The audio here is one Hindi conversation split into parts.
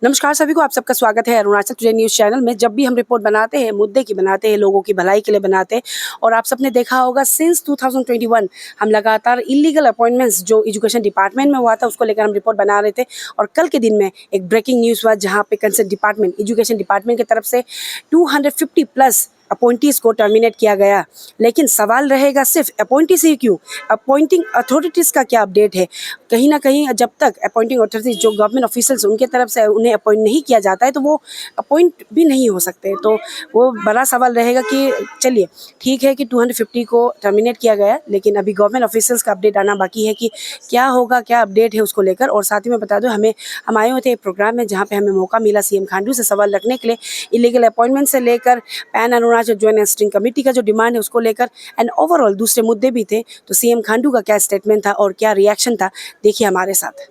नमस्कार सभी को, आप सबका स्वागत है अरुणाचल टुडे न्यूज़ चैनल में। जब भी हम रिपोर्ट बनाते हैं, मुद्दे की बनाते हैं, लोगों की भलाई के लिए बनाते हैं। और आप सबने देखा होगा सिंस 2021 हम लगातार इलीगल अपॉइंटमेंट्स जो एजुकेशन डिपार्टमेंट में हुआ था उसको लेकर हम रिपोर्ट बना रहे थे। और कल के दिन में एक ब्रेकिंग न्यूज़ हुआ जहाँ पे कंसर्न डिपार्टमेंट एजुकेशन डिपार्टमेंट की तरफ से 250 प्लस अपॉइंटीज़ को टर्मिनेट किया गया। लेकिन सवाल रहेगा सिर्फ अपॉइंटीज़ ही क्यों, अपॉइंटिंग अथॉरिटीज़ का क्या अपडेट है। कहीं ना कहीं जब तक अपॉइंटिंग अथॉरिटीज जो गवर्नमेंट ऑफिसल्स उनके तरफ से उन्हें अपॉइंट नहीं किया जाता है तो वो अपॉइंट भी नहीं हो सकते। तो वो बड़ा सवाल रहेगा कि चलिए ठीक है कि 250 को टर्मिनेट किया गया, लेकिन अभी गवर्नमेंट ऑफिसल्स का अपडेट आना बाकी है कि क्या होगा, क्या अपडेट है उसको लेकर। और साथ ही में बता दो, हम आए हुए थे एक प्रोग्राम में जहाँ पे हमें मौका मिला सीएम खांडू से सवाल रखने के लिए, इलीगल अपॉइंटमेंट से लेकर पैन अरुणाचल ज्वाइंट एस्टिंग कमेटी का जो डिमांड है उसको लेकर, एंड ओवरऑल दूसरे मुद्दे भी थे। तो सीएम खांडू का क्या स्टेटमेंट था और क्या रिएक्शन था, देखिए हमारे साथ।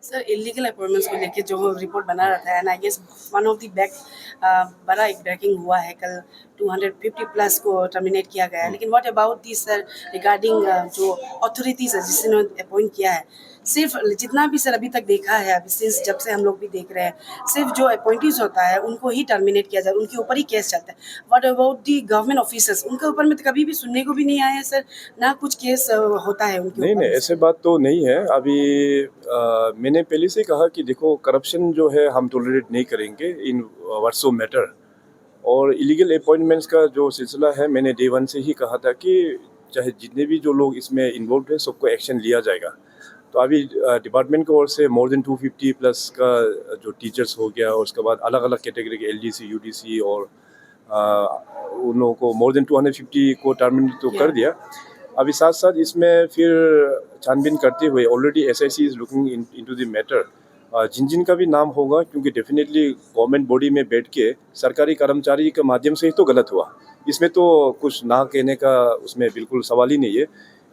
सर, इलीगल अपॉइंटमेंट्स को लेके जो रिपोर्ट बना रहा था, and I guess one of the बड़ा एक ब्रेकिंग हुआ है कल। 250 प्लस को टर्मिनेट किया गया है, लेकिन what about this sir regarding जो अथॉरिटीज है जिसने अपॉइंट किया है। सिर्फ जितना भी सर अभी तक देखा है, अभी सिंस जब से हम लोग भी देख रहे हैं, सिर्फ जो अपॉइंटीज होता है उनको ही टर्मिनेट किया जाता है, उनके ऊपर ही केस चलता है। What about the government officers, उनके ऊपर में तो कभी भी सुनने को भी नहीं आया है सर, ना कुछ केस होता है उनके नहीं ऊपर। नहीं, ऐसे बात तो नहीं है। अभी मैंने पहले से कहा कि देखो, करप्शन जो है हम टॉलरेट नहीं करेंगे इन व्हाट्सो मैटर। और इलीगल अपॉइंटमेंट्स का जो सिलसिला है, मैंने डे वन से ही कहा था कि चाहे जितने भी जो लोग इसमें इन्वॉल्व है सबको एक्शन लिया जाएगा। तो अभी डिपार्टमेंट की ओर से मोर देन 250 प्लस का जो टीचर्स हो गया, और उसके बाद अलग अलग कैटेगरी के एलडीसी यूडीसी और उन लोगों को मोर देन 250 को टर्मिनेट तो कर दिया। अभी साथ साथ इसमें फिर छानबीन करते हुए already SIC is looking into the matter. जिन जिन का भी नाम होगा, क्योंकि डेफिनेटली गवर्नमेंट बॉडी में बैठ के सरकारी कर्मचारी के माध्यम से ही तो गलत हुआ, इसमें तो कुछ ना कहने का उसमें बिल्कुल सवाल ही नहीं है।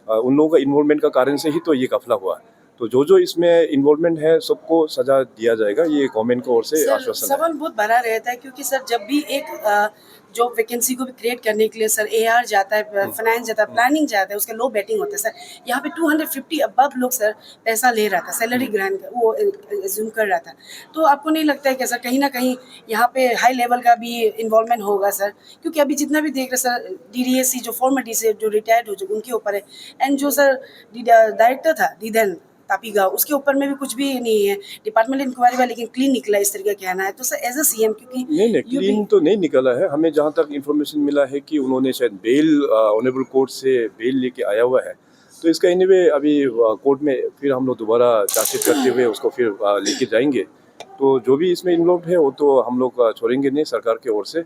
उन लोगों का इन्वॉल्वमेंट का कारण से ही तो ये कफला हुआ। तो जो जो इसमें इन्वॉल्वमेंट है सबको सजा दिया जाएगा, ये गवर्नमेंट की ओर से आश्वासन है। सवाल बहुत बड़ा रहता है क्योंकि सर जब भी एक जो वैकेंसी को भी क्रिएट करने के लिए सर एआर जाता है, फाइनेंस जाता है, प्लानिंग जाता है, उसका लो बैटिंग होता है सर। यहाँ पे 250 अबव लोग सर पैसा ले रहा था, सैलरी ग्रांट का वो एज्यूम कर रहा था। तो आपको नहीं लगता है कि सर कहीं ना कहीं यहाँ पे हाई लेवल का भी इन्वॉल्वमेंट होगा सर? क्योंकि अभी जितना भी देख रहे सर, डीडीएससी जो फॉर्मर डीसी जो रिटायर्ड हो चुके उनके ऊपर है, एंड जो सर डायरेक्टर था दीदन तापीगा, उसके ऊपर में भी कुछ भी नहीं है। डिपार्टमेंट इंक्वायरी हुआ लेकिन क्लीन निकला, इस तरीके का कहना है। तो सर एज अ सीएम, क्योंकि नहीं, क्लीन तो नहीं निकला है। हमें जहाँ तक इन्फॉर्मेशन मिला है कि उन्होंने शायद बेल ऑनरेबल कोर्ट से बेल लेके आया हुआ है। तो इसका एनीवे अभी कोर्ट में फिर हम लोग दोबारा चार्जशीट करते हुए उसको फिर लेके जाएंगे। तो जो भी इसमें इन्वॉल्व है वो तो हम लोग छोड़ेंगे नहीं सरकार की ओर से।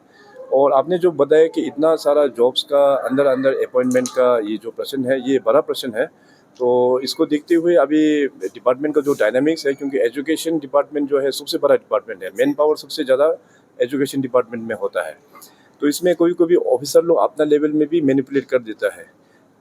और आपने जो बताया कि इतना सारा जॉब्स का अंदर अंदर अपॉइंटमेंट का ये जो प्रश्न है, ये बड़ा प्रश्न है। तो इसको देखते हुए अभी डिपार्टमेंट का जो डायनामिक्स है, क्योंकि एजुकेशन डिपार्टमेंट जो है सबसे बड़ा डिपार्टमेंट है, मैन पावर सबसे ज़्यादा एजुकेशन डिपार्टमेंट में होता है। तो इसमें कोई कोई ऑफिसर लोग अपना लेवल में भी मैनिपुलेट कर देता है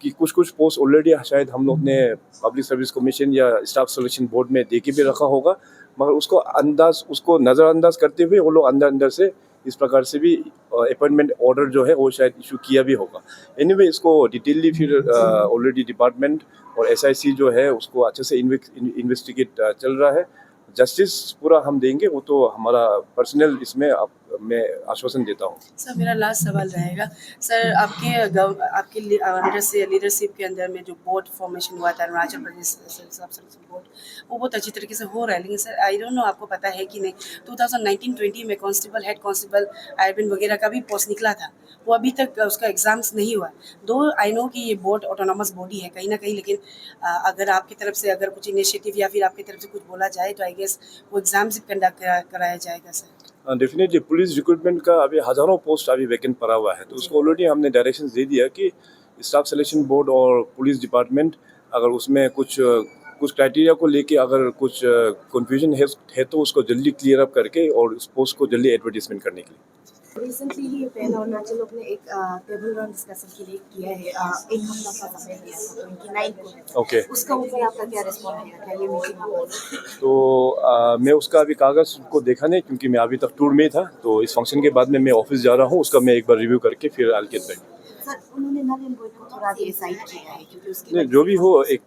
कि कुछ कुछ पोस्ट ऑलरेडी शायद हम लोग ने पब्लिक सर्विस कमीशन या स्टाफ सिलेक्शन बोर्ड में दे के भी रखा होगा, मगर उसको नज़रअंदाज करते हुए वो लोग अंदर अंदर से इस प्रकार से भी अपॉइंटमेंट ऑर्डर जो है वो शायद इशू किया भी होगा। एनीवे इसको डिटेलली फिर ऑलरेडी डिपार्टमेंट और एसआईसी जो है उसको अच्छे से इन्वेस्टिगेट चल रहा है। जस्टिस पूरा हम देंगे, वो तो हमारा पर्सनल इसमें मैं आश्वासन देता हूँ। सर मेरा लास्ट सवाल रहेगा सर, आपके अंडर से लीडरशिप के अंदर में जो बोर्ड फॉर्मेशन हुआ था अरुणाचल प्रदेश सब सिलेक्शन बोर्ड, वो बहुत अच्छी तरीके से हो रहा है। लेकिन सर आई डोंट नो आपको पता है कि नहीं, 2019-20 में कांस्टेबल, हेड कांस्टेबल, आईबिन वगैरह का भी पोस्ट निकला था, वो अभी तक उसका एग्जाम्स नहीं हुआ। दो आई नो कि ये बोर्ड ऑटोनॉमस बॉडी है कहीं ना कहीं, लेकिन अगर आपकी तरफ से अगर कुछ इनिशिएटिव या फिर आपकी तरफ से कुछ बोला जाए तो आई गेस वो एग्जाम्स कंडक्ट कराया जाएगा सर। डेफिनेटली पुलिस रिक्रूटमेंट का अभी हज़ारों पोस्ट अभी वैकेंट पड़ा हुआ है। तो उसको ऑलरेडी हमने डायरेक्शन दे दिया कि स्टाफ सिलेक्शन बोर्ड और पुलिस डिपार्टमेंट अगर उसमें कुछ क्राइटेरिया को लेके अगर कुछ कंफ्यूजन है तो उसको जल्दी क्लियर अप करके और उस पोस्ट को जल्दी एडवर्टीजमेंट करने के लिए। रिसेंटली ही पैन अरुणाचल ने एक टेबल राउंड डिस्कशन के लिए किया है, एक हफ्ता का समय दिया था 29 को। ओके। उसका ऊपर आपका क्या रिस्पॉन्स है, क्या ये मीटिंग हो? तो मैं उसका अभी कागज़ को देखा नहीं, क्योंकि मैं अभी तक टूर में था। तो इस फंक्शन के बाद में मैं ऑफिस जा रहा हूँ, उसका मैं एक बार रिव्यू करके फिर I will get back. Sir उन्होंने नरेंद्र गोयल को थोड़ा डिसाइड किया है क्योंकि उसकी नहीं, जो भी हो, एक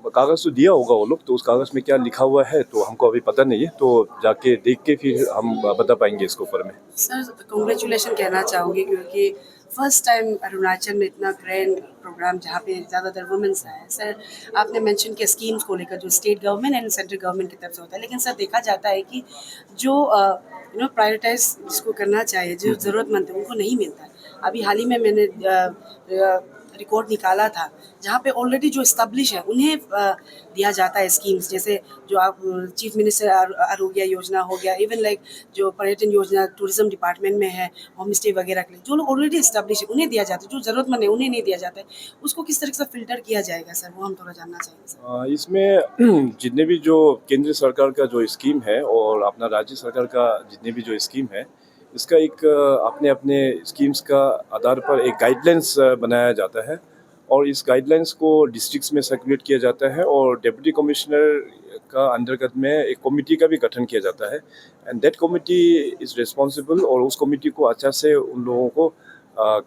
कागज़ तो दिया होगा वो लोग, तो उस कागज़ में क्या लिखा हुआ है तो हमको अभी पता नहीं है, तो जाके देख के फिर हम बता पाएंगे इसके ऊपर में। सर कॉन्ग्रेचुलेशन कहना चाहूँगी क्योंकि फर्स्ट टाइम अरुणाचल में इतना ग्रैंड प्रोग्राम जहाँ पे ज़्यादातर वुमेंस आए हैं। सर आपने मेंशन किया स्कीम्स को लेकर जो state government and central government की तरफ से होता है, लेकिन सर देखा जाता है कि जो प्रायोरिटाइज जिसको करना चाहिए, जो ज़रूरतमंद है उनको नहीं मिलता है। अभी हाल ही में मैंने रिकॉर्ड निकाला था जहाँ पे ऑलरेडी जो इस्टेब्लिश है उन्हें दिया जाता है स्कीम्स, जैसे जो आप चीफ मिनिस्टर आरोग्य योजना हो गया, इवन लाइक जो पर्यटन योजना टूरिज्म डिपार्टमेंट में है, होम स्टे वगैरह के लिए जो लोग ऑलरेडी इस्टेब्लिश है उन्हें दिया जाता है, जो ज़रूरतमंद है उन्हें नहीं दिया जाता है। उसको किस तरह से फिल्टर किया जाएगा सर, वो हम थोड़ा जानना चाहेंगे सर। इसमें जितने भी जो केंद्र सरकार का जो स्कीम है और अपना राज्य सरकार का जितने भी जो स्कीम है, इसका एक अपने अपने स्कीम्स का आधार पर एक गाइडलाइंस बनाया जाता है और इस गाइडलाइंस को डिस्ट्रिक्ट्स में सर्कुलेट किया जाता है और डिप्टी कमिश्नर का अंतर्गत में एक कमेटी का भी गठन किया जाता है and that committee is responsible और उस कमेटी को अच्छा से उन लोगों को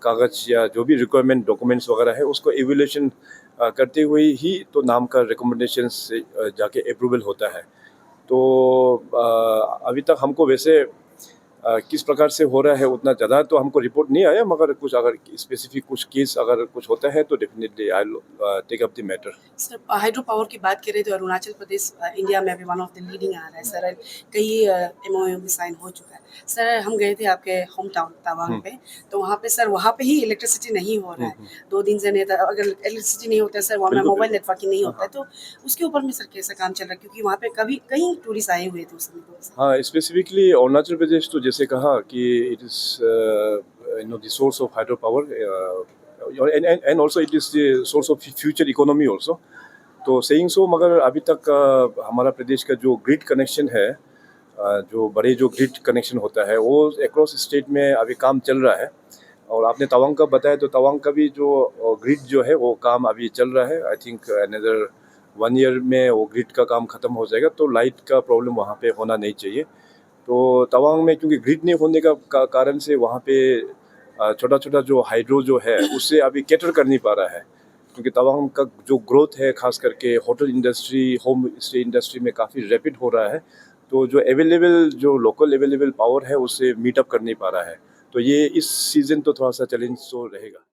कागज़ या जो भी रिक्वायरमेंट डॉक्यूमेंट्स वगैरह है उसको एवेल्यूएशन करते हुए ही तो नाम का रिकमेंडेशन से जाके अप्रूवल होता है। तो अभी तक हमको वैसे किस प्रकार से हो रहा है उतना ज़्यादा तो हमको रिपोर्ट नहीं आया, मगर कुछ अगर स्पेसिफिक कुछ केस अगर कुछ होता है तो definitely I will take up the matter. Sir hydro power की बात करें तो अरुणाचल प्रदेश इंडिया में अभी वन ऑफ द लीडिंग आ रहा है सर। कई MOU भी साइन हो चुका है सर। हम गए थे आपके होम टाउन तवांग पे, तो वहाँ पे सर वहाँ पे ही इलेक्ट्रिसिटी नहीं हो रहा है 2 दिन से नहीं था। अगर इलेक्ट्रिसिटी नहीं होता है सर, वहाँ में मोबाइल नेटवर्किंग नहीं होता है, तो उसके ऊपर में सर कैसा काम चल रहा है, क्योंकि वहाँ पे कभी कई टूरिस्ट आए हुए थे उस समय पे। हाँ, स्पेसिफिकली अरुणाचल प्रदेश तो जैसे कहा कि it is the source of hydro power and also it is the source of future economy also. तो सेइंग सो, मगर अभी तक हमारा प्रदेश का जो ग्रिड कनेक्शन है, जो बड़े जो ग्रिड कनेक्शन होता है वो अक्रॉस स्टेट में अभी काम चल रहा है। और आपने तवांग का बताया तो तवांग का भी जो ग्रिड जो है वो काम अभी चल रहा है। आई थिंक अनदर 1 ईयर में वो ग्रिड का काम ख़त्म हो जाएगा, तो लाइट का प्रॉब्लम वहाँ पे होना नहीं चाहिए। तो तवांग में क्योंकि ग्रिड नहीं होने का कारण से वहाँ पे छोटा छोटा जो हाइड्रो जो है उससे अभी कैटर कर नहीं पा रहा है, क्योंकि तवांग का जो ग्रोथ है खास करके hotel industry, home stay industry में काफ़ी रैपिड हो रहा है। तो जो अवेलेबल जो लोकल अवेलेबल पावर है उससे मीट अप कर नहीं पा रहा है। तो ये इस सीज़न तो थोड़ा सा चैलेंज तो रहेगा।